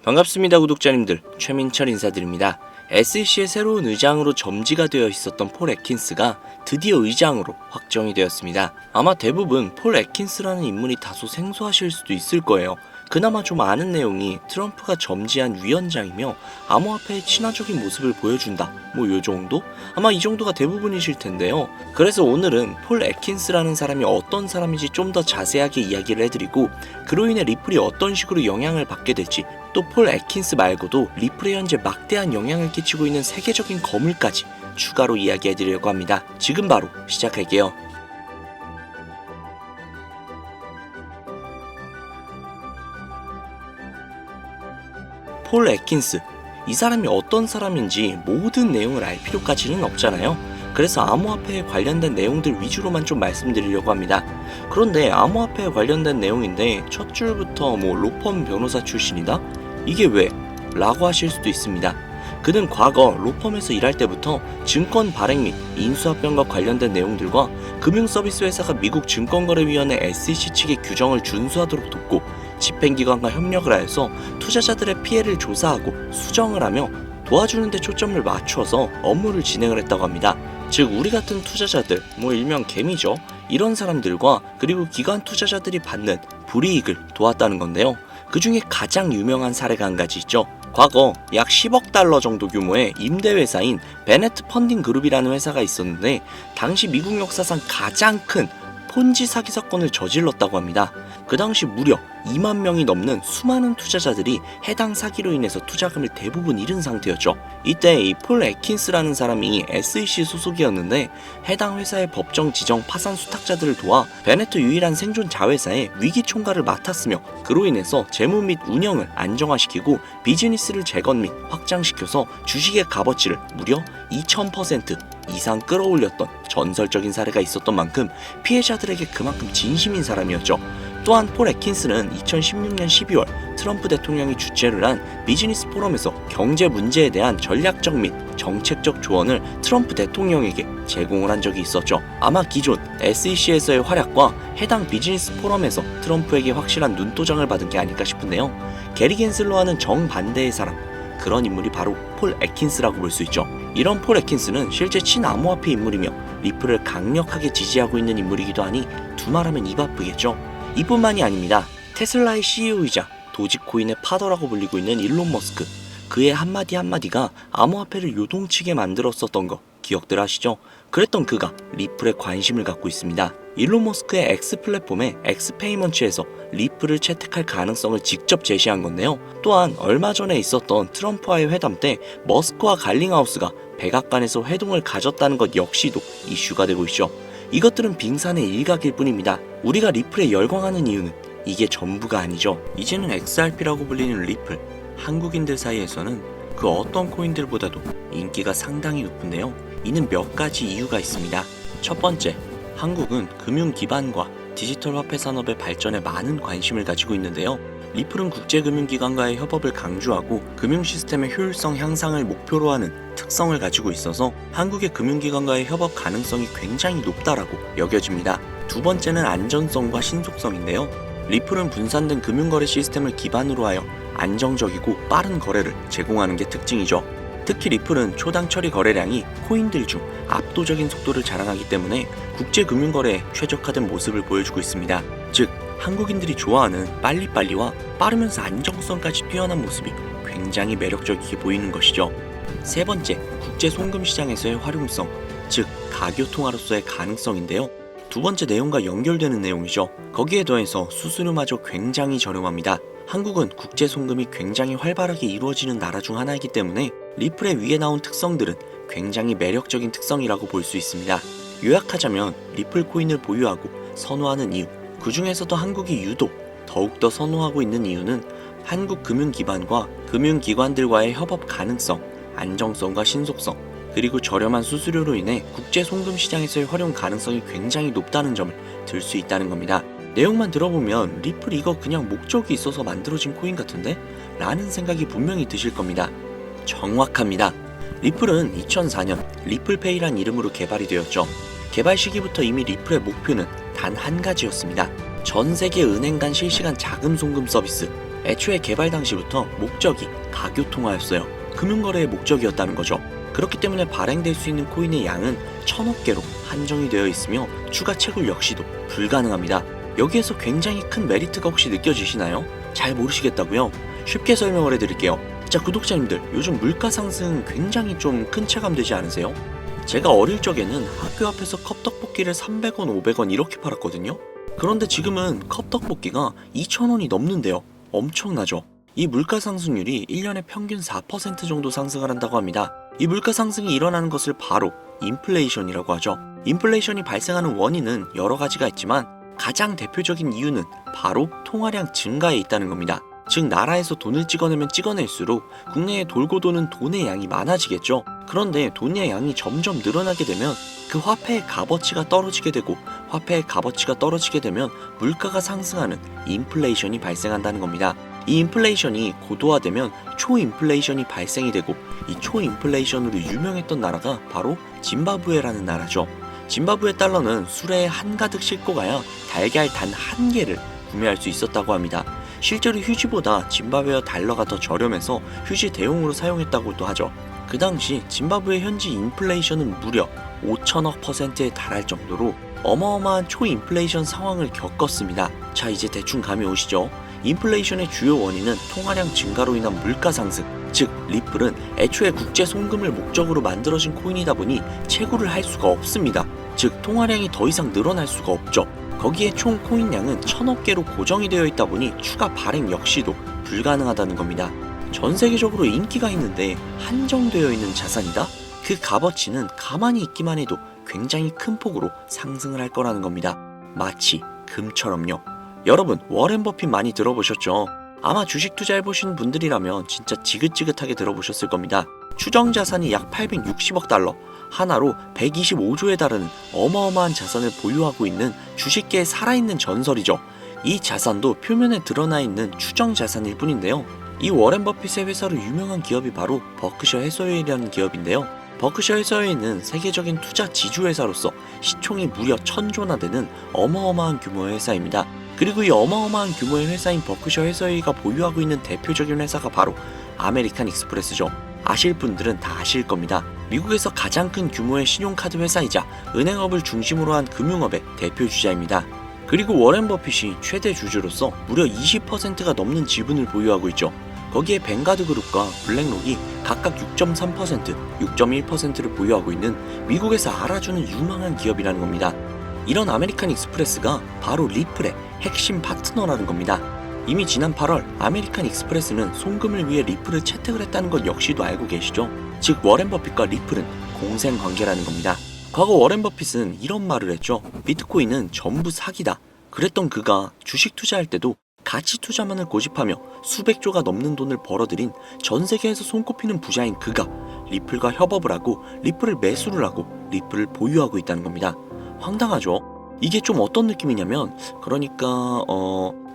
반갑습니다 구독자님들, 최민철 인사드립니다. SEC의 새로운 의장으로 점지가 되어 있었던 폴 애킨스가 드디어 의장으로 확정이 되었습니다. 아마 대부분 폴 애킨스라는 인물이 다소 생소하실 수도 있을 거예요. 그나마 좀 아는 내용이 트럼프가 점지한 위원장이며 암호화폐의 친화적인 모습을 보여준다, 뭐 요정도? 아마 이 정도가 대부분이실 텐데요. 그래서 오늘은 폴 애킨스라는 사람이 어떤 사람인지 좀 더 자세하게 이야기를 해드리고, 그로 인해 리플이 어떤 식으로 영향을 받게 될지, 또 폴 애킨스 말고도 리플에 현재 막대한 영향을 끼치고 있는 세계적인 거물까지 추가로 이야기해드리려고 합니다. 지금 바로 시작할게요. 폴 애킨스, 이 사람이 어떤 사람인지 모든 내용을 알 필요까지는 없잖아요. 그래서 암호화폐에 관련된 내용들 위주로만 좀 말씀드리려고 합니다. 그런데 암호화폐에 관련된 내용인데 첫 줄부터 로펌 변호사 출신이다? 이게 왜? 라고 하실 수도 있습니다. 그는 과거 로펌에서 일할 때부터 증권 발행 및 인수합병과 관련된 내용들과 금융서비스 회사가 미국 증권거래위원회 SEC 측의 규정을 준수하도록 돕고, 집행기관과 협력을 하여서 투자자들의 피해를 조사하고 수정을 하며 도와주는 데 초점을 맞추어서 업무를 진행을 했다고 합니다. 즉 우리 같은 투자자들, 일명 개미죠, 이런 사람들과 그리고 기관 투자자들이 받는 불이익을 도왔다는 건데요. 그 중에 가장 유명한 사례가 한 가지 있죠. 과거 약 10억 달러 정도 규모의 임대회사인 베네트 펀딩 그룹이라는 회사가 있었는데, 당시 미국 역사상 가장 큰 폰지 사기 사건을 저질렀다고 합니다. 그 당시 무려 2만 명이 넘는 수많은 투자자들이 해당 사기로 인해서 투자금을 대부분 잃은 상태였죠. 이때 이 폴 애킨스라는 사람이 SEC 소속이었는데, 해당 회사의 법정 지정 파산 수탁자들을 도와 베네트 유일한 생존 자회사의 위기 총괄을 맡았으며, 그로 인해서 재무 및 운영을 안정화시키고 비즈니스를 재건 및 확장시켜서 주식의 값어치를 무려 2000% 이상 끌어올렸던 전설적인 사례가 있었던 만큼 피해자들에게 그만큼 진심인 사람이었죠. 또한 폴 애킨스는 2016년 12월 트럼프 대통령이 주최를 한 비즈니스 포럼에서 경제 문제에 대한 전략적 및 정책적 조언을 트럼프 대통령에게 제공을 한 적이 있었죠. 아마 기존 SEC에서의 활약과 해당 비즈니스 포럼에서 트럼프에게 확실한 눈도장을 받은 게 아닐까 싶은데요. 게리 겐슬러와는 정반대의 사람, 그런 인물이 바로 폴 애킨스라고 볼 수 있죠. 이런 폴 애킨스는 실제 친암호화폐 인물이며 리플을 강력하게 지지하고 있는 인물이기도 하니 두말하면 입 아프겠죠. 이뿐만이 아닙니다. 테슬라의 CEO이자 도지코인의 파더라고 불리고 있는 일론 머스크, 그의 한마디 한마디가 암호화폐를 요동치게 만들었었던 거 기억들 하시죠? 그랬던 그가 리플에 관심을 갖고 있습니다. 일론 머스크의 X 플랫폼의 엑스페이먼츠에서 리플을 채택할 가능성을 직접 제시한 건데요. 또한 얼마 전에 있었던 트럼프와의 회담 때 머스크와 갈링하우스가 백악관에서 회동을 가졌다는 것 역시도 이슈가 되고 있죠. 이것들은 빙산의 일각일 뿐입니다. 우리가 리플에 열광하는 이유는 이게 전부가 아니죠. 이제는 XRP라고 불리는 리플, 한국인들 사이에서는 그 어떤 코인들보다도 인기가 상당히 높은데요. 이는 몇 가지 이유가 있습니다. 첫 번째, 한국은 금융 기반과 디지털 화폐 산업의 발전에 많은 관심을 가지고 있는데요. 리플은 국제금융기관과의 협업을 강조하고 금융 시스템의 효율성 향상을 목표로 하는 특성을 가지고 있어서 한국의 금융기관과의 협업 가능성이 굉장히 높다라고 여겨집니다. 두 번째는 안전성과 신속성인데요. 리플은 분산된 금융거래 시스템을 기반으로 하여 안정적이고 빠른 거래를 제공하는 게 특징이죠. 특히 리플은 초당 처리 거래량이 코인들 중 압도적인 속도를 자랑하기 때문에 국제금융거래에 최적화된 모습을 보여주고 있습니다. 즉, 한국인들이 좋아하는 빨리빨리와 빠르면서 안정성까지 뛰어난 모습이 굉장히 매력적이게 보이는 것이죠. 세 번째, 국제 송금 시장에서의 활용성, 즉 가교통화로서의 가능성인데요. 두 번째 내용과 연결되는 내용이죠. 거기에 더해서 수수료마저 굉장히 저렴합니다. 한국은 국제 송금이 굉장히 활발하게 이루어지는 나라 중 하나이기 때문에 리플의 위에 나온 특성들은 굉장히 매력적인 특성이라고 볼 수 있습니다. 요약하자면 리플 코인을 보유하고 선호하는 이유, 그 중에서도 한국이 유독 더욱더 선호하고 있는 이유는 한국 금융기관과 금융기관들과의 협업 가능성, 안정성과 신속성, 그리고 저렴한 수수료로 인해 국제 송금 시장에서의 활용 가능성이 굉장히 높다는 점을 들 수 있다는 겁니다. 내용만 들어보면 리플 이거 그냥 목적이 있어서 만들어진 코인 같은데? 라는 생각이 분명히 드실 겁니다. 정확합니다. 리플은 2004년 리플페이란 이름으로 개발이 되었죠. 개발 시기부터 이미 리플의 목표는 단 한 가지였습니다. 전 세계 은행 간 실시간 자금 송금 서비스 애초에 개발 당시부터 목적이 가교통화였어요. 금융거래의 목적이었다는 거죠. 그렇기 때문에 발행될 수 있는 코인의 양은 1000억 개로 한정이 되어 있으며 추가 채굴 역시도 불가능합니다. 여기에서 굉장히 큰 메리트가 혹시 느껴지시나요? 잘 모르시겠다고요? 쉽게 설명을 해드릴게요. 자, 구독자님들, 요즘 물가 상승 굉장히 좀 큰 체감되지 않으세요? 제가 어릴 적에는 학교 앞에서 컵떡볶이를 300원, 500원 이렇게 팔았거든요. 그런데 지금은 컵떡볶이가 2,000원이 넘는데요. 엄청나죠? 이 물가 상승률이 1년에 평균 4% 정도 상승을 한다고 합니다. 이 물가 상승이 일어나는 것을 바로 인플레이션이라고 하죠. 인플레이션이 발생하는 원인은 여러 가지가 있지만 가장 대표적인 이유는 바로 통화량 증가에 있다는 겁니다. 즉, 나라에서 돈을 찍어내면 찍어낼수록 국내에 돌고 도는 돈의 양이 많아지겠죠. 그런데 돈의 양이 점점 늘어나게 되면 그 화폐의 값어치가 떨어지게 되고, 화폐의 값어치가 떨어지게 되면 물가가 상승하는 인플레이션이 발생한다는 겁니다. 이 인플레이션이 고도화되면 초인플레이션이 발생이 되고, 이 초인플레이션으로 유명했던 나라가 바로 짐바브웨라는 나라죠. 짐바브웨 달러는 수레에 한가득 싣고 가야 달걀 단 한 개를 구매할 수 있었다고 합니다. 실제로 휴지보다 짐바브웨 달러가 더 저렴해서 휴지 대용으로 사용했다고도 하죠. 그 당시 짐바브웨 현지 인플레이션은 무려 5천억 %에 달할 정도로 어마어마한 초인플레이션 상황을 겪었습니다. 자, 이제 대충 감이 오시죠? 인플레이션의 주요 원인은 통화량 증가로 인한 물가 상승, 즉 리플은 애초에 국제 송금을 목적으로 만들어진 코인이다 보니 채굴을 할 수가 없습니다. 즉 통화량이 더 이상 늘어날 수가 없죠. 거기에 총 코인량은 1000억 개로 고정이 되어 있다 보니 추가 발행 역시도 불가능하다는 겁니다. 전 세계적으로 인기가 있는데 한정되어 있는 자산이다? 그 값어치는 가만히 있기만 해도 굉장히 큰 폭으로 상승을 할 거라는 겁니다. 마치 금처럼요. 여러분, 워렌 버핏 많이 들어보셨죠? 아마 주식 투자해보신 분들이라면 진짜 지긋지긋하게 들어보셨을 겁니다. 추정 자산이 약 860억 달러, 하나로 125조에 달하는 어마어마한 자산을 보유하고 있는 주식계의 살아있는 전설이죠. 이 자산도 표면에 드러나 있는 추정 자산일 뿐인데요. 이 워렌 버핏의 회사로 유명한 기업이 바로 버크셔 해서웨이라는 기업인데요. 버크셔 해서웨이는 세계적인 투자 지주회사로서 시총이 무려 1000조나 되는 어마어마한 규모의 회사입니다. 그리고 이 어마어마한 규모의 회사인 버크셔 해서웨이가 보유하고 있는 대표적인 회사가 바로 아메리칸 익스프레스죠. 아실 분들은 다 아실 겁니다. 미국에서 가장 큰 규모의 신용카드 회사이자 은행업을 중심으로 한 금융업의 대표 주자입니다. 그리고 워렌 버핏이 최대 주주로서 무려 20%가 넘는 지분을 보유하고 있죠. 거기에 뱅가드 그룹과 블랙록이 각각 6.3%, 6.1%를 보유하고 있는 미국에서 알아주는 유망한 기업이라는 겁니다. 이런 아메리칸 익스프레스가 바로 리플의 핵심 파트너라는 겁니다. 이미 지난 8월 아메리칸 익스프레스는 송금을 위해 리플을 채택을 했다는 것 역시도 알고 계시죠? 즉 워렌 버핏과 리플은 공생 관계라는 겁니다. 과거 워렌 버핏은 이런 말을 했죠. 비트코인은 전부 사기다. 그랬던 그가 주식 투자할 때도 가치 투자만을 고집하며 수백조가 넘는 돈을 벌어들인 전 세계에서 손꼽히는 부자인 그가 리플과 협업을 하고 리플을 매수를 하고 리플을 보유하고 있다는 겁니다. 황당하죠? 이게 좀 어떤 느낌이냐면 그러니까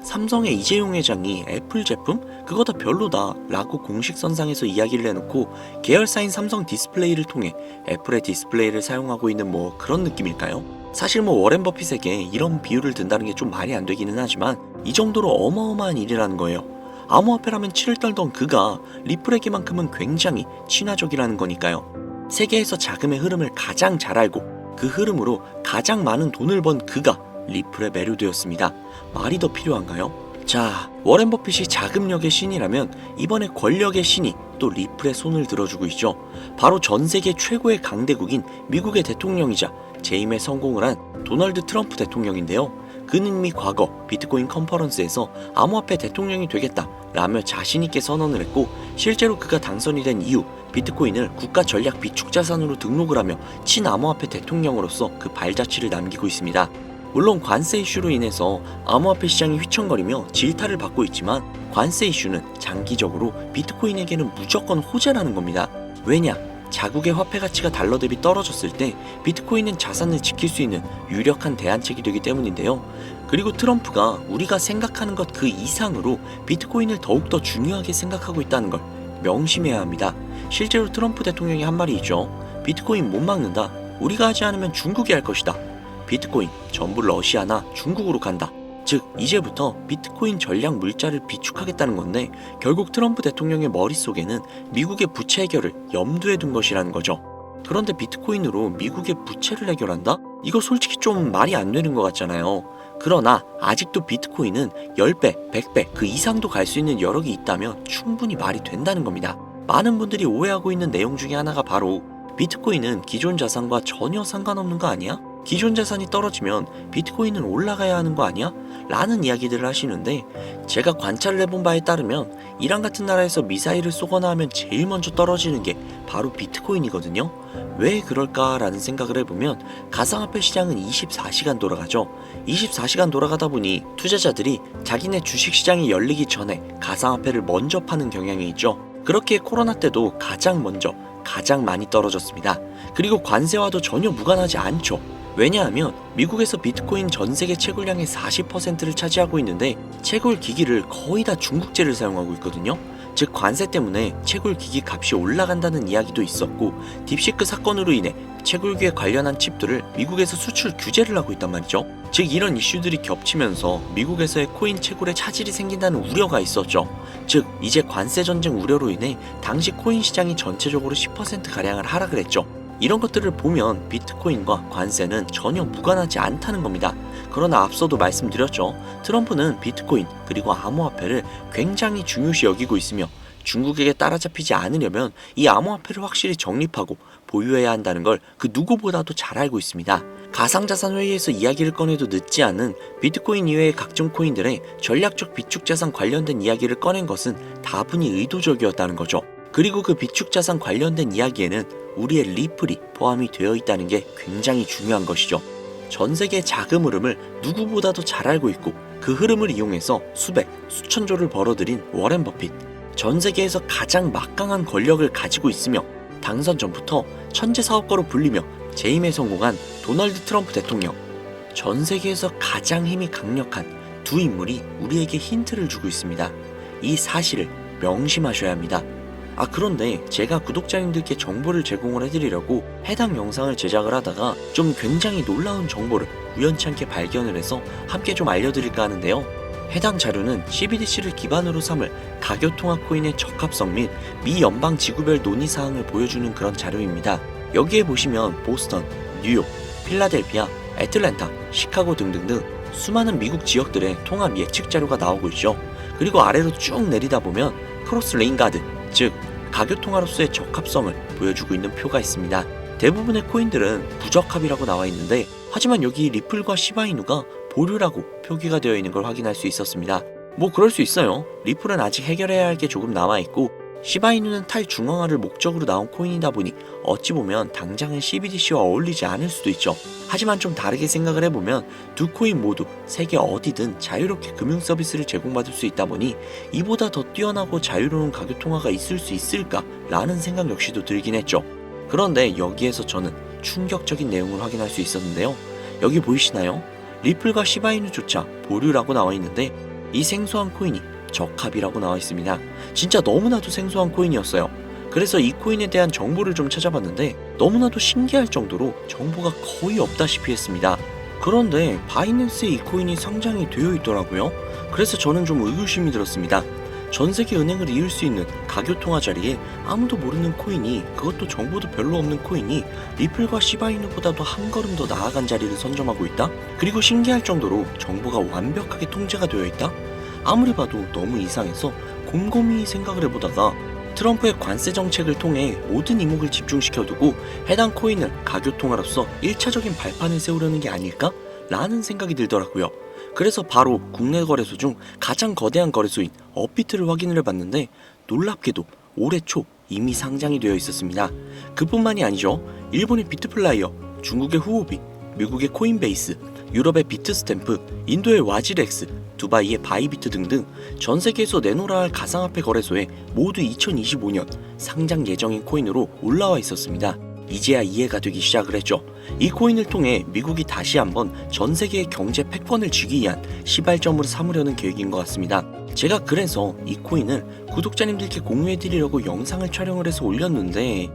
삼성의 이재용 회장이 애플 제품? 그거 다 별로다 라고 공식 선상에서 이야기를 해놓고 계열사인 삼성 디스플레이를 통해 애플의 디스플레이를 사용하고 있는 뭐 그런 느낌일까요? 사실 뭐 워렌 버핏에게 이런 비유를 든다는 게 좀 말이 안 되기는 하지만 이 정도로 어마어마한 일이라는 거예요. 암호화폐라면 치를 떨던 그가 리플에게만큼은 굉장히 친화적이라는 거니까요. 세계에서 자금의 흐름을 가장 잘 알고 그 흐름으로 가장 많은 돈을 번 그가 리플에 매료되었습니다. 말이 더 필요한가요? 자, 워렌 버핏이 자금력의 신이라면 이번에 권력의 신이 또 리플에 손을 들어주고 있죠. 바로 전 세계 최고의 강대국인 미국의 대통령이자 재임에 성공을 한 도널드 트럼프 대통령인데요. 그는 이미 과거 비트코인 컨퍼런스에서 암호화폐 대통령이 되겠다 라며 자신있게 선언을 했고 실제로 그가 당선이 된 이후 비트코인을 국가 전략 비축 자산으로 등록을 하며 친암호화폐 대통령으로서 그 발자취를 남기고 있습니다. 물론 관세 이슈로 인해서 암호화폐 시장이 휘청거리며 질타를 받고 있지만 관세 이슈는 장기적으로 비트코인에게는 무조건 호재라는 겁니다. 왜냐? 자국의 화폐 가치가 달러 대비 떨어졌을 때 비트코인은 자산을 지킬 수 있는 유력한 대안책이 되기 때문인데요. 그리고 트럼프가 우리가 생각하는 것 그 이상으로 비트코인을 더욱더 중요하게 생각하고 있다는 걸 명심해야 합니다. 실제로 트럼프 대통령이 한 말이 있죠. 비트코인 못 막는다. 우리가 하지 않으면 중국이 할 것이다. 비트코인 전부 러시아나 중국으로 간다. 즉 이제부터 비트코인 전략 물자를 비축하겠다는 건데, 결국 트럼프 대통령의 머릿속에는 미국의 부채 해결을 염두에 둔 것이라는 거죠. 그런데 비트코인으로 미국의 부채를 해결한다? 이거 솔직히 좀 말이 안 되는 것 같잖아요. 그러나 아직도 비트코인은 10배, 100배 그 이상도 갈 수 있는 여력이 있다면 충분히 말이 된다는 겁니다. 많은 분들이 오해하고 있는 내용 중에 하나가 바로 비트코인은 기존 자산과 전혀 상관없는 거 아니야? 기존 자산이 떨어지면 비트코인은 올라가야 하는 거 아니야? 라는 이야기들을 하시는데, 제가 관찰을 해본 바에 따르면 이란 같은 나라에서 미사일을 쏘거나 하면 제일 먼저 떨어지는 게 바로 비트코인이거든요. 왜 그럴까라는 생각을 해보면 가상화폐 시장은 24시간 돌아가죠. 24시간 돌아가다 보니 투자자들이 자기네 주식시장이 열리기 전에 가상화폐를 먼저 파는 경향이 있죠. 그렇게 코로나 때도 가장 먼저 가장 많이 떨어졌습니다. 그리고 관세와도 전혀 무관하지 않죠. 왜냐하면 미국에서 비트코인 전 세계 채굴량의 40%를 차지하고 있는데, 채굴 기기를 거의 다 중국제를 사용하고 있거든요. 즉 관세 때문에 채굴 기기 값이 올라간다는 이야기도 있었고, 딥시크 사건으로 인해 채굴기에 관련한 칩들을 미국에서 수출 규제를 하고 있단 말이죠. 즉 이런 이슈들이 겹치면서 미국에서의 코인 채굴에 차질이 생긴다는 우려가 있었죠. 즉 이제 관세 전쟁 우려로 인해 당시 코인 시장이 전체적으로 10%가량을 하락을 했죠. 이런 것들을 보면 비트코인과 관세는 전혀 무관하지 않다는 겁니다. 그러나 앞서도 말씀드렸죠. 트럼프는 비트코인 그리고 암호화폐를 굉장히 중요시 여기고 있으며, 중국에게 따라잡히지 않으려면 이 암호화폐를 확실히 정립하고 보유해야 한다는 걸 그 누구보다도 잘 알고 있습니다. 가상자산 회의에서 이야기를 꺼내도 늦지 않은 비트코인 이외의 각종 코인들의 전략적 비축자산 관련된 이야기를 꺼낸 것은 다분히 의도적이었다는 거죠. 그리고 그 비축자산 관련된 이야기에는 우리의 리플이 포함이 되어 있다는 게 굉장히 중요한 것이죠. 전 세계의 자금 흐름을 누구보다도 잘 알고 있고, 그 흐름을 이용해서 수백, 수천조를 벌어들인 워렌 버핏. 전 세계에서 가장 막강한 권력을 가지고 있으며 당선 전부터 천재 사업가로 불리며 재임에 성공한 도널드 트럼프 대통령. 전 세계에서 가장 힘이 강력한 두 인물이 우리에게 힌트를 주고 있습니다. 이 사실을 명심하셔야 합니다. 그런데 제가 구독자님들께 정보를 제공을 해드리려고 해당 영상을 제작을 하다가 좀 굉장히 놀라운 정보를 우연찮게 발견을 해서 함께 좀 알려드릴까 하는데요. 해당 자료는 CBDC를 기반으로 삼을 가교통화 코인의 적합성 및 미 연방 지구별 논의사항을 보여주는 그런 자료입니다. 여기에 보시면 보스턴, 뉴욕, 필라델피아, 애틀랜타, 시카고 등등등 수많은 미국 지역들의 통합 예측 자료가 나오고 있죠. 그리고 아래로 쭉 내리다 보면 크로스 레인가드, 즉 가교통화로서의 적합성을 보여주고 있는 표가 있습니다. 대부분의 코인들은 부적합이라고 나와 있는데, 하지만 여기 리플과 시바이누가 보류라고 표기가 되어 있는 걸 확인할 수 있었습니다. 뭐 그럴 수 있어요. 리플은 아직 해결해야 할 게 조금 남아있고, 시바이누는 탈중앙화를 목적으로 나온 코인이다 보니 어찌 보면 당장은 CBDC와 어울리지 않을 수도 있죠. 하지만 좀 다르게 생각을 해보면 두 코인 모두 세계 어디든 자유롭게 금융 서비스를 제공받을 수 있다 보니 이보다 더 뛰어나고 자유로운 가교통화가 있을 수 있을까 라는 생각 역시도 들긴 했죠. 그런데 여기에서 저는 충격적인 내용을 확인할 수 있었는데요. 여기 보이시나요? 리플과 시바이누조차 보류라고 나와 있는데, 이 생소한 코인이 적합이라고 나와 있습니다. 진짜 너무나도 생소한 코인이었어요. 그래서 이 코인에 대한 정보를 좀 찾아봤는데 너무나도 신기할 정도로 정보가 거의 없다시피 했습니다. 그런데 바이낸스에 이 코인이 상장이 되어 있더라고요. 그래서 저는 좀 의구심이 들었습니다. 전 세계 은행을 이을 수 있는 가교통화 자리에 아무도 모르는 코인이, 그것도 정보도 별로 없는 코인이 리플과 시바이누보다도 한 걸음 더 나아간 자리를 선점하고 있다? 그리고 신기할 정도로 정보가 완벽하게 통제가 되어 있다? 아무리 봐도 너무 이상해서 곰곰이 생각을 해보다가 트럼프의 관세 정책을 통해 모든 이목을 집중시켜두고 해당 코인을 가교통화로서 1차적인 발판을 세우려는 게 아닐까? 라는 생각이 들더라고요. 그래서 바로 국내 거래소 중 가장 거대한 거래소인 업비트를 확인을 해봤는데, 놀랍게도 올해 초 이미 상장이 되어 있었습니다. 그뿐만이 아니죠. 일본의 비트플라이어, 중국의 후오비, 미국의 코인베이스, 유럽의 비트스탬프, 인도의 와지렉스, 두바이의 바이비트 등등 전 세계에서 내놓으라 할 가상화폐 거래소에 모두 2025년 상장 예정인 코인으로 올라와 있었습니다. 이제야 이해가 되기 시작을 했죠. 이 코인을 통해 미국이 다시 한번 전 세계의 경제 패권을 쥐기 위한 시발점으로 삼으려는 계획인 것 같습니다. 제가 그래서 이 코인을 구독자님들께 공유해드리려고 영상을 촬영을 해서 올렸는데,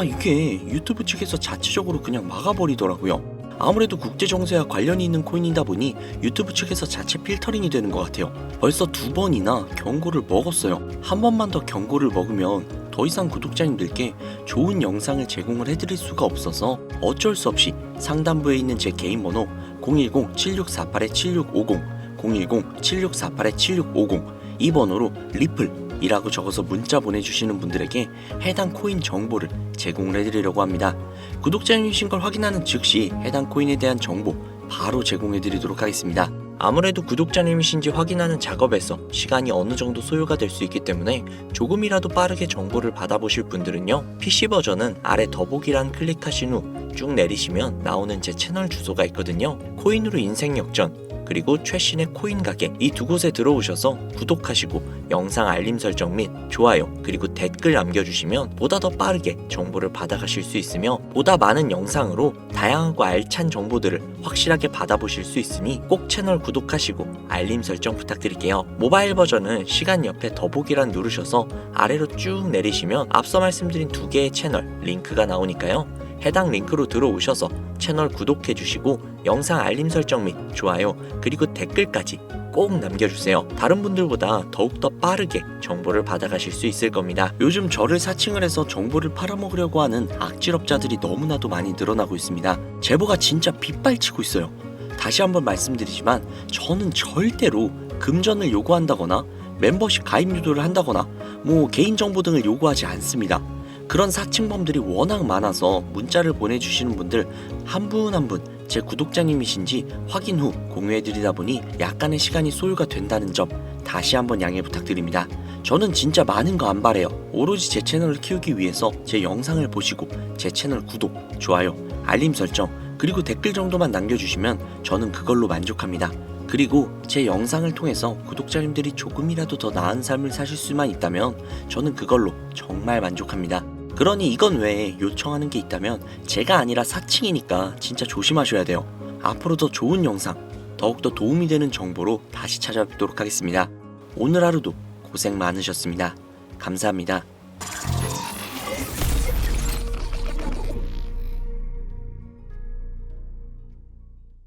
이게 유튜브 측에서 자체적으로 그냥 막아버리더라고요. 아무래도 국제정세와 관련이 있는 코인이다 보니 유튜브 측에서 자체 필터링이 되는 것 같아요. 벌써 2번이나 경고를 먹었어요. 한 번만 더 경고를 먹으면 더 이상 구독자님들께 좋은 영상을 제공을 해드릴 수가 없어서 어쩔 수 없이 상단부에 있는 제 개인 번호 010-7648-7650 010-7648-7650 이 번호로 리플이라고 적어서 문자 보내주시는 분들에게 해당 코인 정보를 제공을 해드리려고 합니다. 구독자님이신 걸 확인하는 즉시 해당 코인에 대한 정보 바로 제공해드리도록 하겠습니다. 아무래도 구독자님이신지 확인하는 작업에서 시간이 어느 정도 소요가 될 수 있기 때문에 조금이라도 빠르게 정보를 받아보실 분들은요, PC 버전은 아래 더보기란 클릭하신 후 쭉 내리시면 나오는 제 채널 주소가 있거든요. 코인으로 인생 역전, 그리고 최신의 코인 가게, 이 두 곳에 들어오셔서 구독하시고 영상 알림 설정 및 좋아요 그리고 댓글 남겨주시면 보다 더 빠르게 정보를 받아가실 수 있으며 보다 많은 영상으로 다양하고 알찬 정보들을 확실하게 받아보실 수 있으니 꼭 채널 구독하시고 알림 설정 부탁드릴게요. 모바일 버전은 시간 옆에 더보기란 누르셔서 아래로 쭉 내리시면 앞서 말씀드린 두 개의 채널 링크가 나오니까요, 해당 링크로 들어오셔서 채널 구독해주시고 영상 알림 설정 및 좋아요 그리고 댓글까지 꼭 남겨주세요. 다른 분들보다 더욱더 빠르게 정보를 받아가실 수 있을 겁니다. 요즘 저를 사칭을 해서 정보를 팔아먹으려고 하는 악질업자들이 너무나도 많이 늘어나고 있습니다. 제보가 진짜 빗발치고 있어요. 다시 한번 말씀드리지만 저는 절대로 금전을 요구한다거나 멤버십 가입 유도를 한다거나 개인정보 등을 요구하지 않습니다. 그런 사칭범들이 워낙 많아서 문자를 보내주시는 분들 한 분 한 분 제 구독자님이신지 확인 후 공유해드리다 보니 약간의 시간이 소요가 된다는 점 다시 한번 양해 부탁드립니다. 저는 진짜 많은 거 안 바래요. 오로지 제 채널을 키우기 위해서 제 영상을 보시고 제 채널 구독, 좋아요, 알림 설정 그리고 댓글 정도만 남겨주시면 저는 그걸로 만족합니다. 그리고 제 영상을 통해서 구독자님들이 조금이라도 더 나은 삶을 사실 수만 있다면 저는 그걸로 정말 만족합니다. 그러니 이건 외에 요청하는 게 있다면 제가 아니라 사칭이니까 진짜 조심하셔야 돼요. 앞으로 더 좋은 영상, 더욱더 도움이 되는 정보로 다시 찾아뵙도록 하겠습니다. 오늘 하루도 고생 많으셨습니다. 감사합니다.